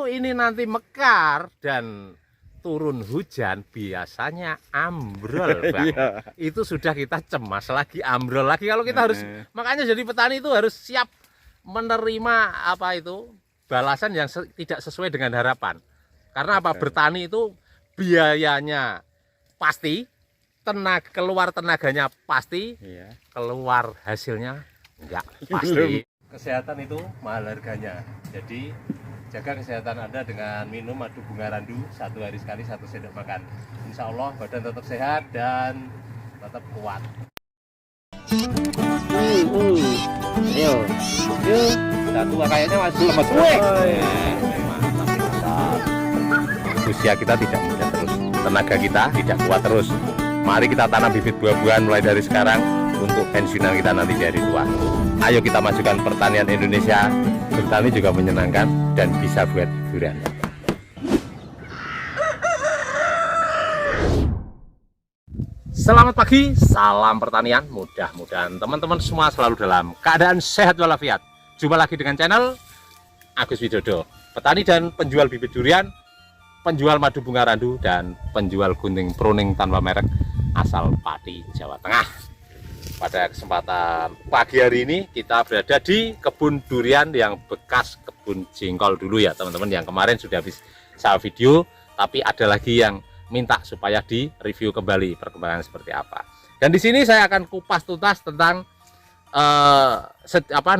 ini nanti mekar dan turun hujan biasanya ambrol, Bang. Itu sudah kita cemas lagi, ambrol lagi. Kalau kita harus, makanya jadi petani itu harus siap menerima apa itu balasan yang tidak sesuai dengan harapan. Karena apa? Bertani itu biayanya pasti, keluar tenaganya pasti, keluar hasilnya enggak pasti. Kesehatan itu mahal harganya. Jadi jaga kesehatan Anda dengan minum madu bunga randu 1 hari sekali 1 sendok makan. Insya Allah badan tetap sehat dan tetap kuat. Yuk, satu kayaknya masih lemas. Mantap. Usia kita tidak muda terus, tenaga kita tidak kuat terus. Mari kita tanam bibit buah-buahan mulai dari sekarang untuk pensiunan kita nanti di hari tua. Ayo kita majukan pertanian Indonesia. Bertani juga menyenangkan dan bisa buat hiburan. Selamat pagi, salam pertanian. Mudah-mudahan teman-teman semua selalu dalam keadaan sehat walafiat. Jumpa lagi dengan channel Agus Widodo, petani dan penjual bibit durian, penjual madu bunga randu, dan penjual gunting pruning tanpa merek asal Pati, Jawa Tengah. Pada kesempatan pagi hari ini kita berada di kebun durian yang bekas kebun jengkol dulu ya teman-teman, yang kemarin sudah habis saya video, tapi ada lagi yang minta supaya di review kembali perkembangan seperti apa. Dan di sini saya akan kupas tuntas tentang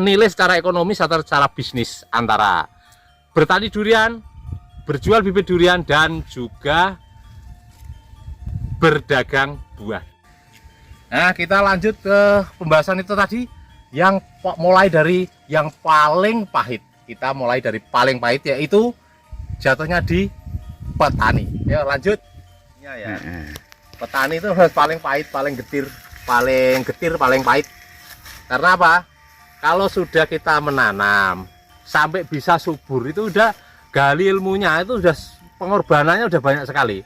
nilai secara ekonomis atau secara bisnis antara bertani durian, berjual bibit durian, dan juga berdagang buah. Nah, kita lanjut ke pembahasan itu tadi, yang mulai dari yang paling pahit. Kita mulai dari paling pahit, yaitu jatuhnya di petani. Ya, lanjut. Ya. Petani itu harus paling pahit, paling getir, paling pahit. Karena apa? Kalau sudah kita menanam sampai bisa subur, itu udah gali ilmunya, itu udah pengorbanannya udah banyak sekali.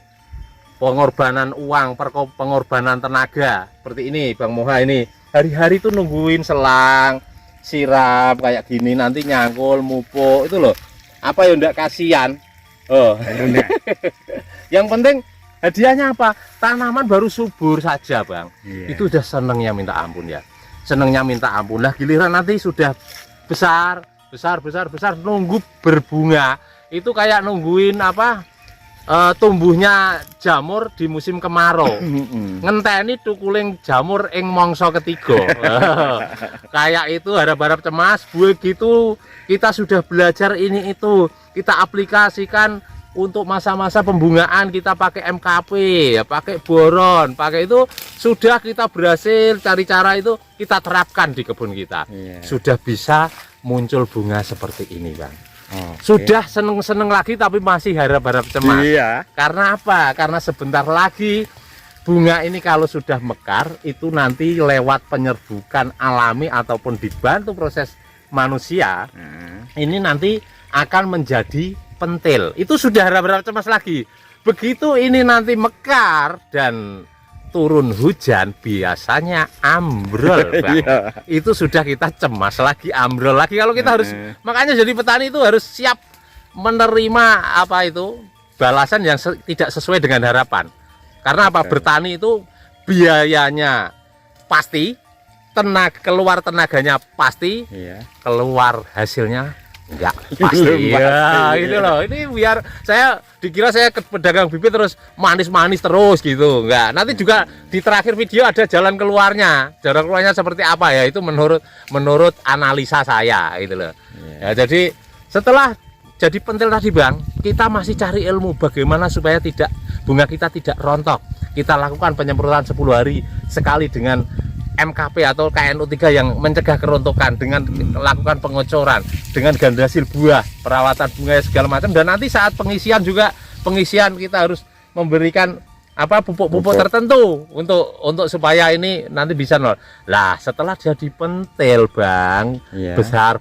Pengorbanan uang, pengorbanan tenaga. Seperti ini Bang Moha ini, hari-hari itu nungguin selang, siram kayak gini, nanti nyangkul, mupuk, itu loh. Apa ya enggak kasihan? Yang penting hadiahnya apa? Tanaman baru subur saja, Bang. Itu udah senengnya minta ampun ya. Senengnya minta ampun. Nah, giliran nanti sudah besar, nunggu berbunga. Itu kayak nungguin tumbuhnya jamur di musim kemarau. Ngenteni tukuling jamur ing mangsa ketiga. Kayak itu harap-harap cemas. Begitu kita sudah belajar ini itu, kita aplikasikan untuk masa-masa pembungaan, kita pakai MKP, ya, pakai boron, pakai itu, sudah kita berhasil cari cara itu, kita terapkan di kebun kita. Sudah bisa muncul bunga seperti ini, Bang. Sudah seneng-seneng lagi, tapi masih harap-harap cemas. Karena apa? Karena sebentar lagi bunga ini kalau sudah mekar, itu nanti lewat penyerbukan alami ataupun dibantu proses manusia, ini nanti akan menjadi pentil. Itu sudah harap-harap cemas lagi. Begitu ini nanti mekar dan turun hujan biasanya ambrol, Bang. Itu sudah kita cemas lagi, ambrol lagi. Kalau kita harus, makanya jadi petani itu harus siap menerima balasan yang tidak sesuai dengan harapan. Karena apa? Bertani itu biayanya pasti, keluar tenaganya pasti, keluar hasilnya enggak pasti. Ya, gitu loh. Ini biar saya dikira saya ke pedagang bibit terus manis-manis terus gitu. Enggak. Nanti juga di terakhir video ada jalan keluarnya. Jalan keluarnya seperti apa ya? Itu menurut analisa saya gitu loh. Ya, jadi setelah jadi pentil tadi, Bang, kita masih cari ilmu bagaimana supaya bunga kita tidak rontok. Kita lakukan penyemprotan 10 hari sekali dengan MKP atau KNU3 yang mencegah kerontokan, dengan lakukan pengocoran, dengan ganda hasil buah, perawatan bunga segala macam. Dan nanti saat pengisian kita harus memberikan pupuk-pupuk tertentu untuk supaya ini nanti bisa nol. Lah, setelah jadi pentil, Bang, besar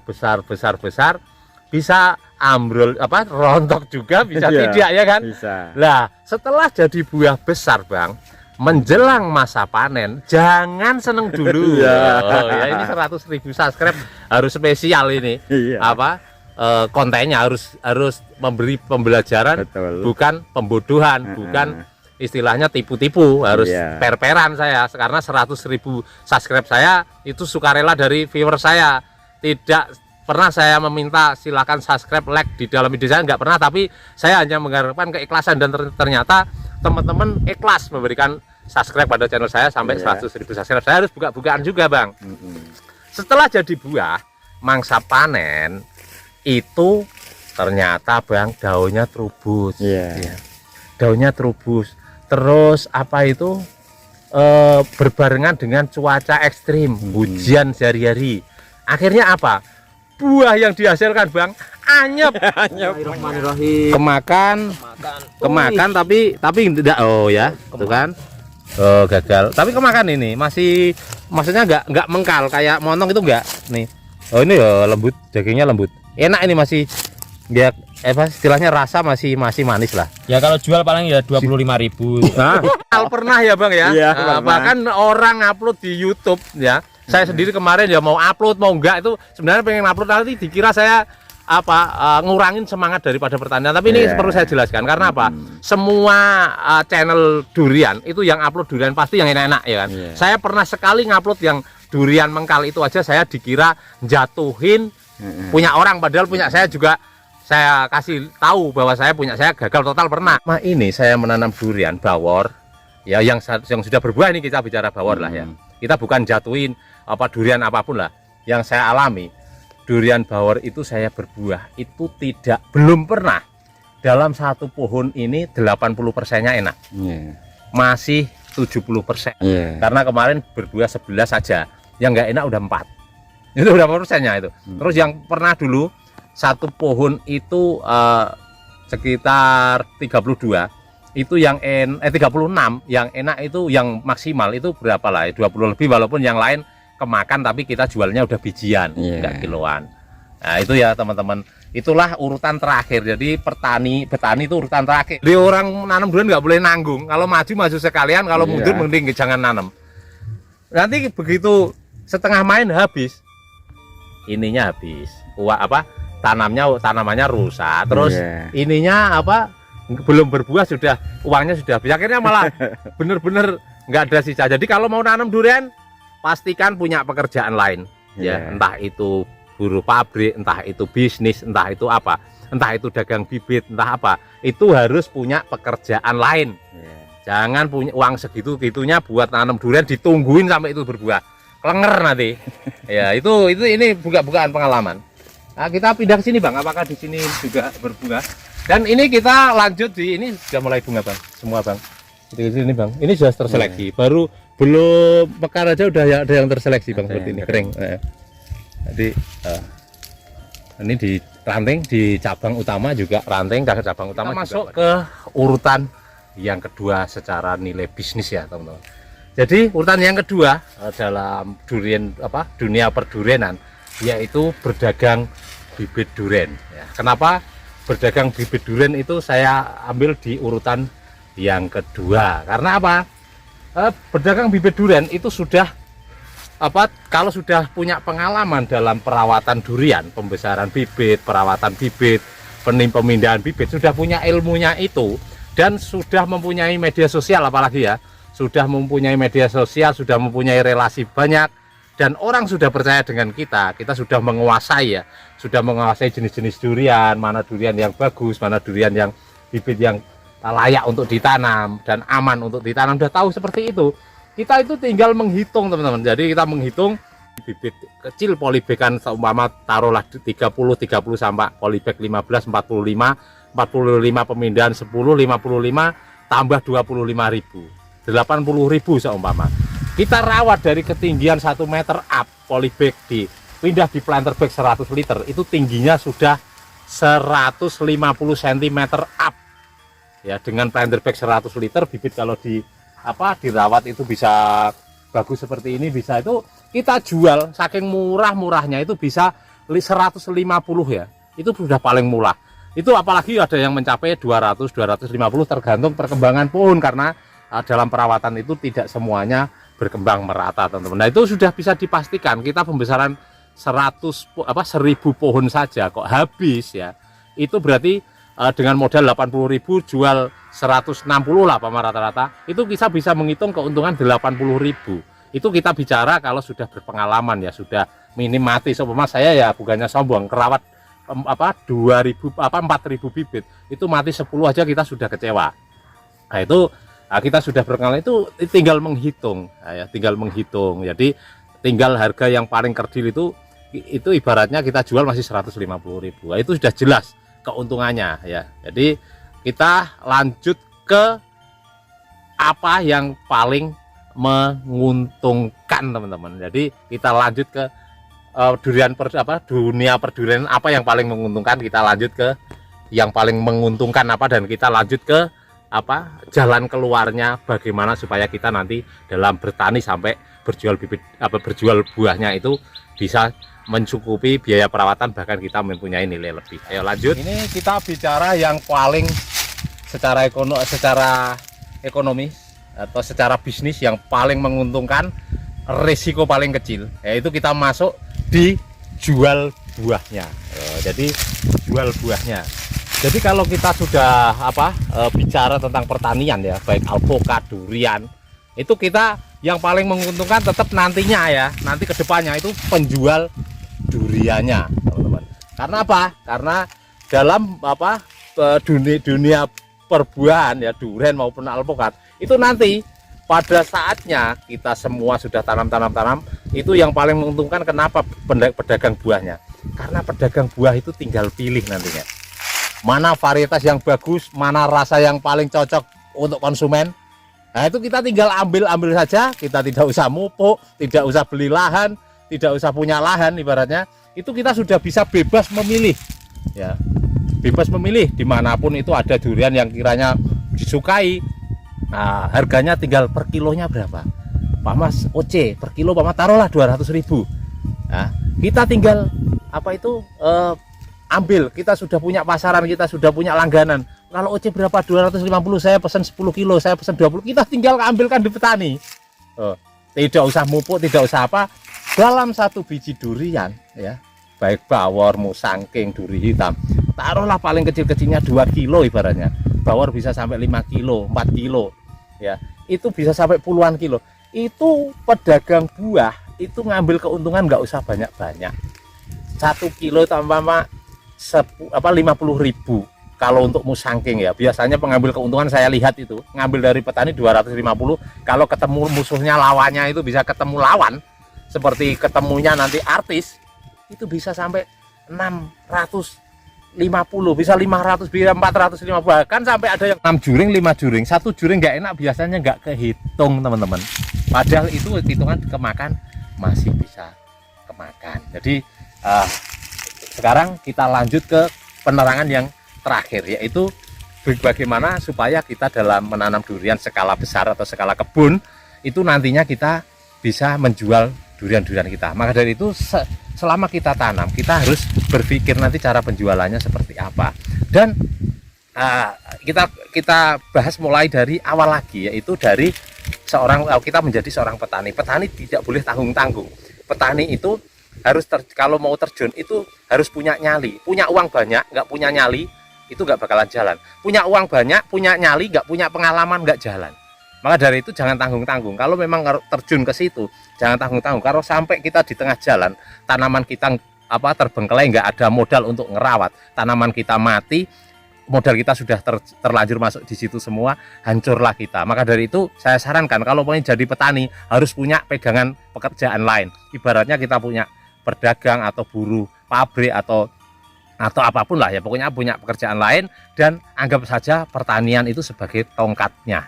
bisa ambrol, rontok juga, bisa tidak ya kan? Bisa. Lah, setelah jadi buah besar, Bang, menjelang masa panen, jangan seneng dulu. Ya ini 100.000 subscribe harus spesial ini. kontennya harus memberi pembelajaran. Betul. Bukan pembodohan, bukan istilahnya tipu-tipu, harus per-peran saya karena 100.000 subscribe saya itu sukarela dari viewer saya. Tidak pernah saya meminta silakan subscribe, like di dalam video saya, nggak pernah, tapi saya hanya mengharapkan keikhlasan dan ternyata teman-teman ikhlas memberikan subscribe pada channel saya sampai 100.000 subscribe. Saya harus buka-bukaan juga, Bang. Setelah jadi buah, mangsa panen itu ternyata, Bang, daunnya trubus. Daunnya trubus. Terus apa itu berbarengan dengan cuaca ekstrim, hujan sehari-hari. Akhirnya apa? Buah yang dihasilkan, Bang, anyep. Kemakan tapi tidak, oh ya, itu kan. Oh, gagal. Tapi kemakan ini masih, maksudnya nggak mengkal kayak montong itu enggak. Nih. Oh, ini ya lembut, dagingnya lembut. Enak ini, masih dia istilahnya rasa masih manis lah. Ya kalau jual paling ya 25.000. Nah, pernah ya, Bang ya. Bahkan orang upload di YouTube ya. Saya sendiri kemarin ya mau upload mau enggak, itu sebenarnya pengen upload, nanti dikira saya ngurangin semangat daripada pertanian. Tapi ini perlu saya jelaskan karena apa? Semua channel durian itu yang upload durian pasti yang enak-enak ya kan. Saya pernah sekali ngupload yang durian mengkal itu aja saya dikira jatuhin punya orang, padahal punya saya juga saya kasih tahu bahwa punya saya gagal total pernah. Nah, ini saya menanam durian bawor ya, yang sudah berbuah. Ini kita bicara bawor lah ya. Kita bukan jatuhin durian apapun lah. Yang saya alami, durian bawor itu saya berbuah itu belum pernah dalam satu pohon ini 80%-nya enak. Masih 70%. Karena kemarin berbuah 11 saja, yang nggak enak udah 4. Itu udah persennya itu. Terus yang pernah dulu satu pohon itu sekitar 32, itu yang 36, yang enak itu yang maksimal itu berapa lah, 20 lebih, walaupun yang lain kemakan tapi kita jualnya udah bijian, enggak kiloan. Nah itu ya teman-teman, itulah urutan terakhir. Jadi petani itu urutan terakhir. Jadi orang nanam durian nggak boleh nanggung, kalau maju sekalian, kalau mundur mending jangan nanam. Nanti begitu setengah main habis, ininya habis, tanamannya rusak, terus ininya belum berbuah sudah uangnya sudah habis. Akhirnya malah bener-bener nggak ada sisa. Jadi kalau mau nanam durian pastikan punya pekerjaan lain ya, entah itu buruh pabrik, entah itu bisnis, entah itu apa, entah itu dagang bibit, entah apa, itu harus punya pekerjaan lain. Jangan punya uang segitu-gitunya buat nanam durian ditungguin sampai itu berbuah, klenger nanti. Ya itu ini buka-bukaan pengalaman. Nah, kita pindah ke sini, Bang. Apakah di sini juga berbuah? Dan ini kita lanjut ini sudah mulai bunga, Bang. Semua, Bang. Di sini, Bang. Ini sudah terseleksi. Baru belum mekar aja udah ada yang terseleksi, Bang, seperti ini, kering. Jadi ini di ranting, di cabang utama juga ranting, cabang utama kita masuk ke urutan yang kedua secara nilai bisnis ya, teman-teman. Jadi urutan yang kedua dalam dunia perdurianan yaitu berdagang bibit durian ya. Kenapa berdagang bibit durian itu saya ambil di urutan yang kedua? Karena apa? Berdagang bibit durian itu sudah kalau sudah punya pengalaman dalam perawatan durian, pembesaran bibit, perawatan bibit, pemindahan bibit, sudah punya ilmunya itu, dan sudah mempunyai media sosial, apalagi ya, sudah mempunyai media sosial, sudah mempunyai relasi banyak, dan orang sudah percaya dengan kita sudah menguasai ya, sudah menguasai jenis-jenis durian, mana durian yang bagus, mana durian yang bibit yang layak untuk ditanam dan aman untuk ditanam, sudah tahu seperti itu. Kita itu tinggal menghitung, teman-teman. Jadi kita menghitung bibit kecil polibekan seumpama taruhlah 30 sampai polybag 15, 45 pemindahan 10, 55 tambah 25.000, 80.000 seumpama. Kita rawat dari ketinggian 1 meter up, polybag dipindah di planter bag 100 liter, itu tingginya sudah 150 cm up. Ya, dengan planter bag 100 liter bibit kalau dirawat itu bisa bagus seperti ini, bisa itu kita jual saking murahnya itu bisa 150 ya. Itu sudah paling murah. Itu apalagi ada yang mencapai 200, 250 tergantung perkembangan pohon, karena dalam perawatan itu tidak semuanya berkembang merata, teman-teman. Nah, itu sudah bisa dipastikan kita pembesaran 1000 pohon saja kok habis ya. Itu berarti dengan modal 80.000 jual 160 lah Pak rata-rata. Itu kita bisa menghitung keuntungan 80.000. Itu kita bicara kalau sudah berpengalaman ya, sudah minim mati. Seumpama saya ya bukannya sombong, kerawat 4.000 bibit itu mati 10 aja kita sudah kecewa. Nah itu kita sudah berpengalaman, itu tinggal menghitung ya, tinggal menghitung. Jadi tinggal harga yang paling kerdil itu ibaratnya kita jual masih 150.000. Nah, itu sudah jelas keuntungannya ya. Jadi kita lanjut ke apa yang paling menguntungkan teman-teman. Jadi kita lanjut ke dunia perdurian apa yang paling menguntungkan, kita lanjut ke yang paling menguntungkan apa, dan kita lanjut ke jalan keluarnya bagaimana supaya kita nanti dalam bertani sampai berjual bibit berjual buahnya itu bisa mencukupi biaya perawatan, bahkan kita mempunyai nilai lebih. Ayo lanjut. Ini kita bicara yang paling secara ekonomi atau secara bisnis yang paling menguntungkan, risiko paling kecil, yaitu kita masuk di jual buahnya. Jadi jual buahnya. Jadi kalau kita sudah bicara tentang pertanian ya, baik alpukat, durian, itu kita yang paling menguntungkan tetap nantinya ya, nanti kedepannya itu penjual duriannya teman-teman. Karena apa? Karena dalam dunia perbuahan ya, durian maupun alpukat, itu nanti pada saatnya kita semua sudah tanam, itu yang paling menguntungkan. Kenapa? Pedagang buahnya. Karena pedagang buah itu tinggal pilih nantinya mana varietas yang bagus, mana rasa yang paling cocok untuk konsumen. Nah itu kita tinggal ambil saja, kita tidak usah mupuk, tidak usah beli lahan, tidak usah punya lahan ibaratnya. Itu kita sudah bisa bebas memilih ya, bebas memilih dimanapun itu ada durian yang kiranya disukai. Nah harganya tinggal per kilonya berapa Pak Mas, OC per kilo Pak Mas taruhlah 200.000. Nah kita tinggal ambil, kita sudah punya pasaran, kita sudah punya langganan. Kalau OC berapa? 250, saya pesan 10 kilo, saya pesan 20, kita tinggal ambilkan di petani. Tidak usah mupuk, tidak usah apa. Dalam satu biji durian ya, baik bawor, musangking, duri hitam, taruhlah paling kecil-kecilnya 2 kilo ibaratnya. Bawor bisa sampai 5 kilo, 4 kilo ya, itu bisa sampai puluhan kilo. Itu pedagang buah itu ngambil keuntungan nggak usah banyak-banyak. 1 kilo tambah 50.000 kalau untuk musangking ya. Biasanya pengambil keuntungan saya lihat itu ngambil dari petani 250. Kalau ketemu musuhnya, lawannya itu bisa ketemu lawan seperti ketemunya nanti artis, itu bisa sampai 650, bisa 500, bisa 450, bahkan sampai ada yang 6 juring, 5 juring. 1 juring nggak enak, biasanya nggak kehitung teman-teman, padahal itu hitungan kemakan masih bisa kemakan. Jadi sekarang kita lanjut ke penerangan yang terakhir, yaitu bagaimana supaya kita dalam menanam durian skala besar atau skala kebun itu nantinya kita bisa menjual durian-durian kita. Maka dari itu selama kita tanam, kita harus berpikir nanti cara penjualannya seperti apa. Dan kita bahas mulai dari awal lagi, yaitu dari kita menjadi seorang petani. Petani tidak boleh tanggung-tanggung. Petani itu harus kalau mau terjun itu harus punya nyali. Punya uang banyak nggak punya nyali itu nggak bakalan jalan. Punya uang banyak, punya nyali, nggak punya pengalaman, nggak jalan. Maka dari itu jangan tanggung-tanggung. Kalau memang terjun ke situ jangan tanggung-tanggung. Kalau sampai kita di tengah jalan, tanaman kita terbengkelai, nggak ada modal untuk ngerawat, tanaman kita mati, modal kita sudah terlanjur masuk di situ semua, hancurlah kita. Maka dari itu saya sarankan kalau mau jadi petani harus punya pegangan pekerjaan lain. Ibaratnya kita punya berdagang atau buruh pabrik atau apapun lah ya, pokoknya punya pekerjaan lain, dan anggap saja pertanian itu sebagai tongkatnya.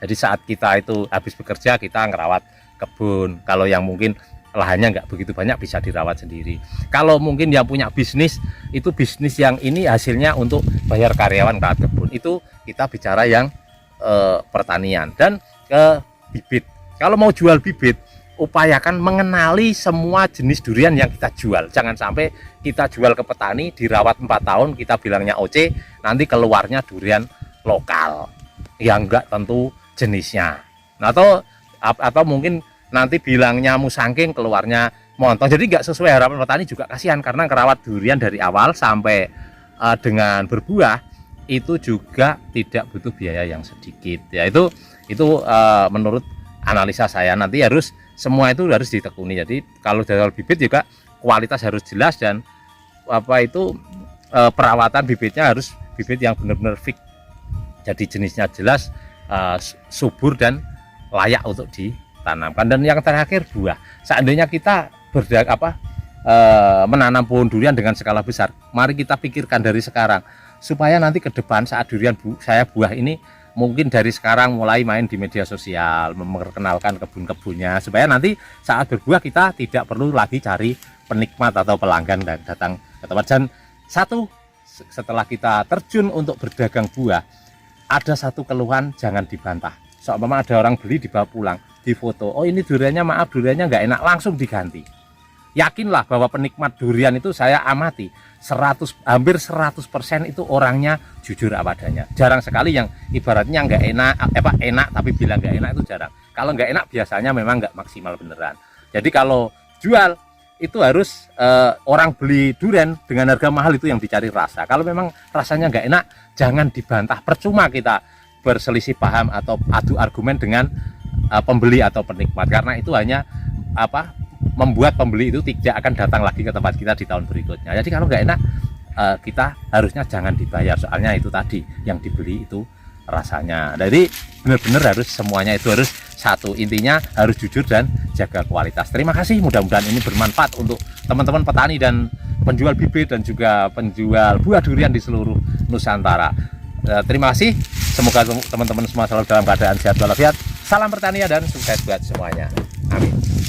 Jadi saat kita itu habis bekerja, kita ngerawat kebun. Kalau yang mungkin lahannya nggak begitu banyak, bisa dirawat sendiri. Kalau mungkin yang punya bisnis, itu bisnis yang ini hasilnya untuk bayar karyawan rawat kebun. Itu kita bicara yang pertanian. Dan bibit, kalau mau jual bibit, upayakan mengenali semua jenis durian yang kita jual. Jangan sampai kita jual ke petani, dirawat 4 tahun, kita bilangnya OC, nanti keluarnya durian lokal yang enggak tentu jenisnya. Atau mungkin nanti bilangnya musangking, keluarnya montong. Jadi nggak sesuai harapan petani juga kasihan, karena ngerawat durian dari awal sampai dengan berbuah itu juga tidak butuh biaya yang sedikit. Ya itu menurut analisa saya. Nanti harus semua itu harus ditekuni. Jadi kalau dari bibit juga kualitas harus jelas, dan perawatan bibitnya harus bibit yang benar-benar fix. Jadi jenisnya jelas, subur dan layak untuk ditanamkan. Dan yang terakhir buah. Seandainya kita menanam pohon durian dengan skala besar, mari kita pikirkan dari sekarang supaya nanti ke depan saat durian saya buah ini, mungkin dari sekarang mulai main di media sosial, memperkenalkan kebun-kebunnya, supaya nanti saat berbuah kita tidak perlu lagi cari penikmat atau pelanggan dan datang ke tempat. Dan setelah kita terjun untuk berdagang buah, ada satu keluhan, jangan dibantah. Seumpama ada orang beli dibawa pulang, difoto, oh ini duriannya, maaf duriannya nggak enak, langsung diganti. Yakinlah bahwa penikmat durian itu saya amati hampir 100% itu orangnya jujur apa adanya. Jarang sekali yang ibaratnya nggak enak tapi bilang nggak enak, itu jarang. Kalau nggak enak biasanya memang nggak maksimal beneran. Jadi kalau jual itu harus orang beli durian dengan harga mahal itu yang dicari rasa. Kalau memang rasanya nggak enak, jangan dibantah. Percuma kita berselisih paham atau adu argumen dengan pembeli atau penikmat, karena itu hanya membuat pembeli itu tidak akan datang lagi ke tempat kita di tahun berikutnya. Jadi kalau nggak enak, kita harusnya jangan dibayar, soalnya itu tadi yang dibeli itu rasanya. Jadi benar-benar harus semuanya itu harus satu, intinya harus jujur dan jaga kualitas. Terima kasih, mudah-mudahan ini bermanfaat untuk teman-teman petani dan penjual bibit dan juga penjual buah durian di seluruh Nusantara. Terima kasih, semoga teman-teman semua selalu dalam keadaan sehat walafiat. Salam pertanian dan sukses buat semuanya. Amin.